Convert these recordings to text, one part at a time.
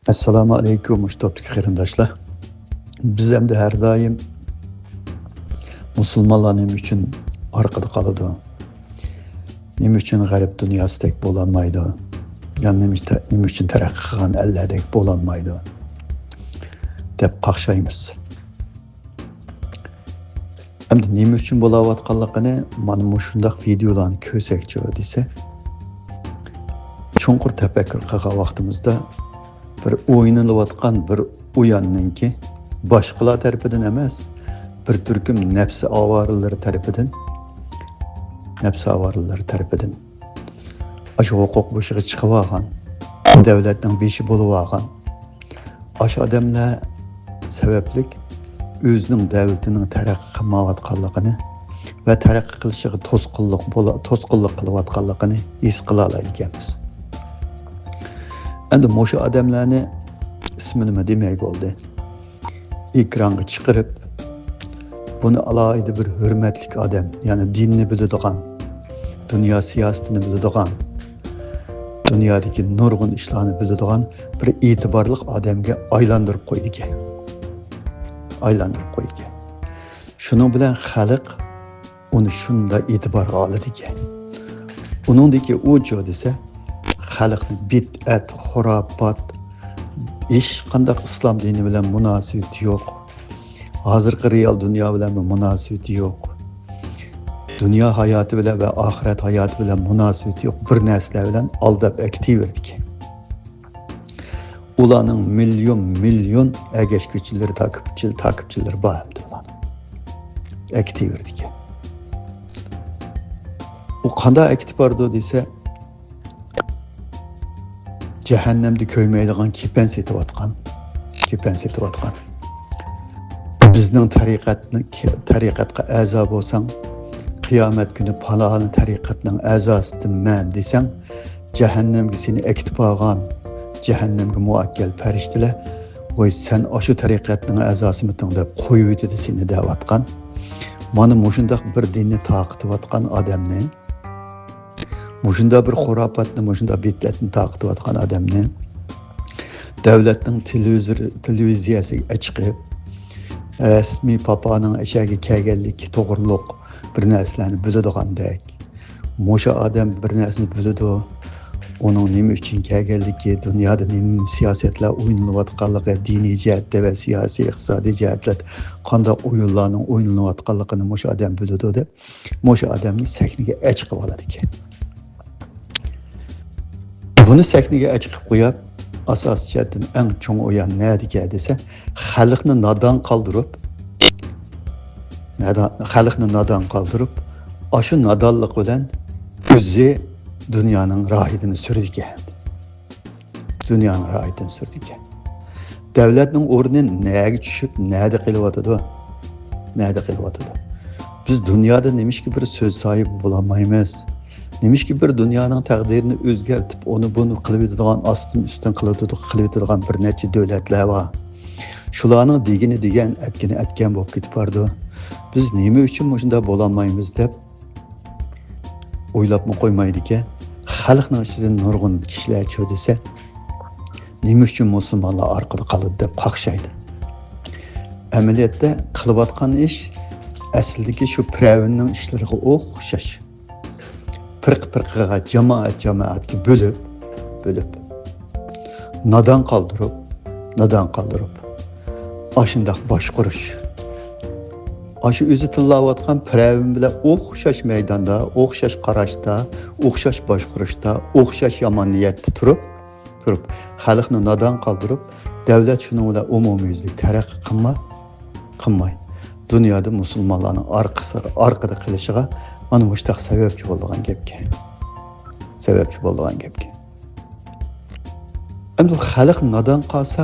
Assalomu alaykum mushtabdagi qarindoshlar. Biz hamda har doim musulmonlar nima uchun orqada qoladi? Nima uchun g'arb dunyosidek bo'lolmaydi? Yani nima uchun taraqqiy qilgan ellardek bo'lolmaydi? deb qaqshaymiz. Hamda nima uchun bo'layotganligini mana shundaq videolarni ko'rsakchi desa, chunqur tafakkur qilgan vaqtimizda bir o'ynalayotgan bir o'yinninki boshqalar tarafidan emas, bir turkum nafsi avoralari tarafidan aşı huquq bo'shiga chiqib olgan, davlatning beshi bo'lib olgan aşı odamlar sabablik o'zining davlatining taraqqiy qilmayotganligini va taraqqiy qilishiga to'sqinlik qilayotganligini his qila olamiz. Endi mo'sha odamlarni ismini nima demak bo'ldi. Ekranga chiqarib, buni alohida bir hurmatli odam, ya'ni dinni biladigan, dunyo siyosatini biladigan, dunyodagi nurg'un ishlarni biladigan bir e'tiborli odamga aylantirib qo'ydi. Shuning bilan xalq uni shunda e'tiborga oladi. Uningdagi o'jo desa, xalqni bid'at, xurofot, hech qanday islom dini bilan munosabati yo'q. Hozirgi real dunyo bilan munosabati yo'q. Dunyo hayoti bilan va oxirat hayoti bilan munosabati yo'q bir narsalar bilan aldab aktiverdik. Ularning million agashkuchilari, takipchilar bor edi ular. Aktiverdik. U qanday aktiv bordi desa, cehennemde köymeydiğen kipen setiyotgan. Bizning tariqatga a'zo bo'lsang, qiyomat kuni paloni tariqatning a'zosiman desang, cehennemga seni ekitib olgan, cehennemga muakkal farishtalar, "Voy sen o'sha tariqatning a'zosimisan" deb qo'yib o'tdi seni da'vatgan. Mana mushundaq bir dinni taqitiyotgan odamni, mushunda bir xurofotni, mushunda bid'atni taqitiyotgan odamni davlatning televiziyasiga chiqib, rasmiy papaning ishiga kelganlik to'g'riliq bir narsalarni biladigandek, musha odam bir narsani biladi, uning nima uchun kelganligi, dunyoda nima siyosatlar o'ynalayotganligi, diniy jihatda va siyosiy, iqtisodiy jihatlar qanday o'yinlarning o'ynalayotganligini musha odam biladi deb, musha odamni sakniga chiqib oladi. Buni sakniga chiqib qo'yib, asos jihatdan eng cho'ng o'yin nima desa, xalqni nodon qoldirib, shu nodonlik bilan o'zi dunyoning rohidini surdi. Davlatning o'rni nega tushib, nada qilyotdi? Biz dunyoda nimishki bir so'z sohibi bo'lolmaymiz. Nimishki bir dunyoning taqdirini o'zgartib, onu bunu qilib yotadigan, astin qilib bir necha davlatlar bor. Shularning degan atgan bo'lib ketib bordi. Biz nima uchun shunda bo'lolmaymiz deb o'ylab qo'ymaydi-ki, xalqning ichidan nurg'un kishilar cho'disa, nima uchun musulmonlar orqada qoladi deb qaqshaydi. Amaliyotda qilayotgan ish aslidagi shu Firavunning ishlariga o'xshash. Pirq-pirqiga jamoatga bo'lib nodon qoldirib ashundaq boshqarish. Aşı o'zi tillayotgan Firavun bilan o'xshash maydonda, o'xshash qarashda, o'xshash boshqarishda, o'xshash yomon niyatda turib xalqni nodon qoldirib, davlat shuning bilan umumyuzlik taraqqiy qilmay dunyoda musulmonlarning orqada qilishiga mana mushtaq sababchi bo'lgan gapga. Endi xalq nodon qolsa,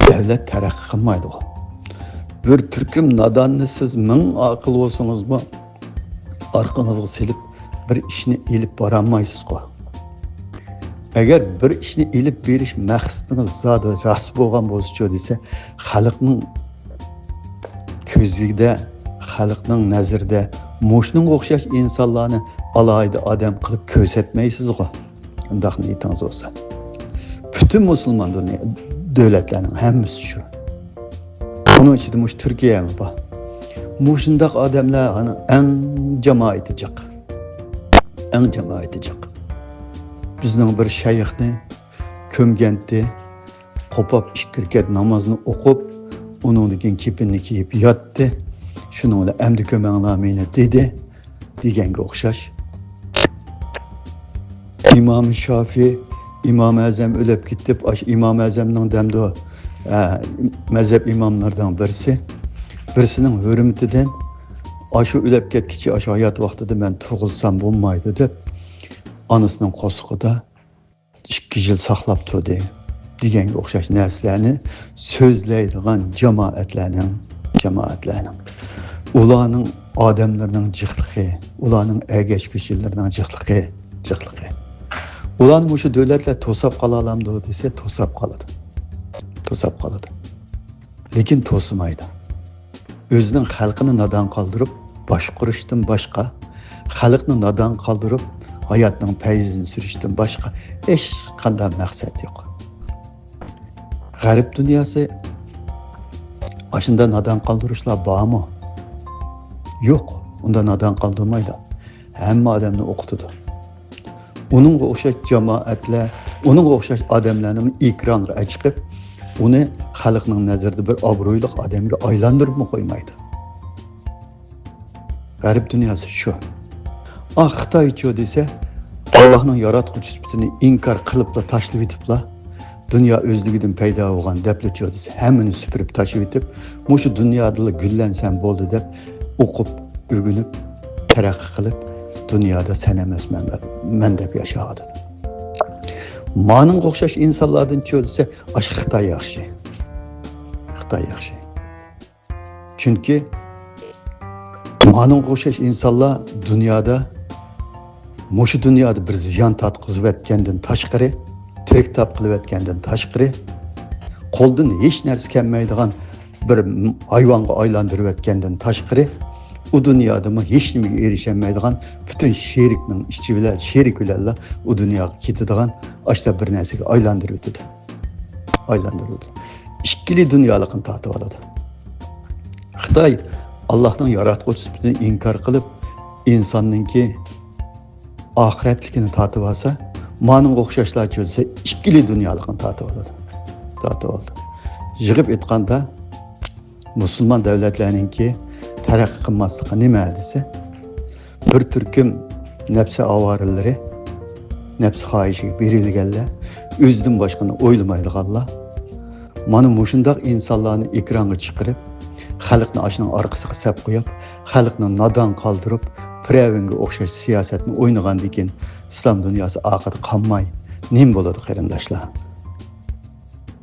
davlat taraqqiy qilmaydi. Bir turkum nodonni siz ming aql bo'lsangizmi, orqangizga silib bir ishni ilib borolmaysiz. Agar bir ishni ilib berish maqsadingiz zodi ras bo'lgan bo'lsa desa, xalqning ko'zida, xalqning nazarida mo'shning o'xshash insonlarni alohida odam qilib ko'rsatmaysiz. Undaq niyatingiz bo'lsa. Bütün Müslüman dünya devletlerinin hemmisi şu. Onun için de Türkiye mi bak? Muşundaq adamlar hani en cemaati caq. En cemaati caq. Bizning bir shayxni kömgentdi, qopab 2 rekat namozini o'qib, uningdan keyin kepinni kiyib yotdi. Shuni bilan amdi ko'manglar meni dedi, deganga o'xshash. İmam Şafii, İmam Azam o'lib ketib, aş İmam Azamning damda mazhab imomlardan birisi. Birisining hurmatidan aşı o'lib ketkichi, aşı hayot vaqtida men tug'ilsam bo'lmaydi deb onasining qo'sqida 2 yil saqlab turdi deganga o'xshash narsalarni so'zlaydigan jamoatlarning ularning odamlarning jiqligi, ularning agashkuchilarining jiqligi. Ular bu davlatlar to'sab qola olamdi desa to'sab qoladi. Lekin to'smaydi. Özünün xalqini nadan qaldırıb boshqurishdan boshqa, xalqni nadan qaldırıb hayotning payizini surishdan boshqa hech qanday maqsad yo'q. G'arb dunyosi ashunda nadan qaldırishlar bormi? Yo'q, unda nadan qaldırmaydi. Hamma odamni o'qitadi. Uningga o'xshash jamoatlar, uningga o'xshash odamlarning ekranga chiqib, uni xalqning nazarida bir obro'li odamga aylantirib qo'ymaydi. G'arb dunyosi shu. Xitoycha desa, Allohning yaratquchi sifatini inkor qilibla tashlab etiblar. Dunyo o'zligidan paydo bo'lgan deblacho desa, hammani supurib tashlab etib, mushu dunyoda gullansam bo'ldi deb o'qib, o'rganib, taraqqiy qilib, dunyoda sen emasman men deb yashaydi. Maning o'xshash insonlardan cho'zsa, Xitoy yaxshi. Chunki maning o'xshash insonlar dunyoda mushu dunyoda bir ziyon tatqizib etgandan tashqari, tirik tap qilib etgandan tashqari, qo'ldan hech narsa kelmaydigan bir hayvonga aylantirib etgandan tashqari, u dunyoda hech nimaga erishamaydigan butun sherikning ichi bilan sherik bilanlar u dunyoga ketadigan ashta bir narsaga aylantirib o'tadi. İkili dunyolikni tatib oladi. Xitoy Allohning yaratquchi sifatini inkor qilib, insonningki oxiratligini tatib olsa, maning o'xshashlar cho'zsa, ikkili dunyolikni tatib oldi. Yig'ib aytganda, musulmon davlatlarningki taraqqiy qilmasligi nima desa, bir turkum nafsi avoralari, nafsi xohishiga berilganlar, o'zidan boshqani o'ylamaydiganlar, mana mushundaq insonlarni ekranga chiqarib, xalqni ashining orqasiga sap qo'yib, xalqni nadan qoldirib, Fir'avnga o'xshash siyosatni o'ynagandan keyin islom dunyosi oxiri qolmay, nim bo'ladi qarindoshlar.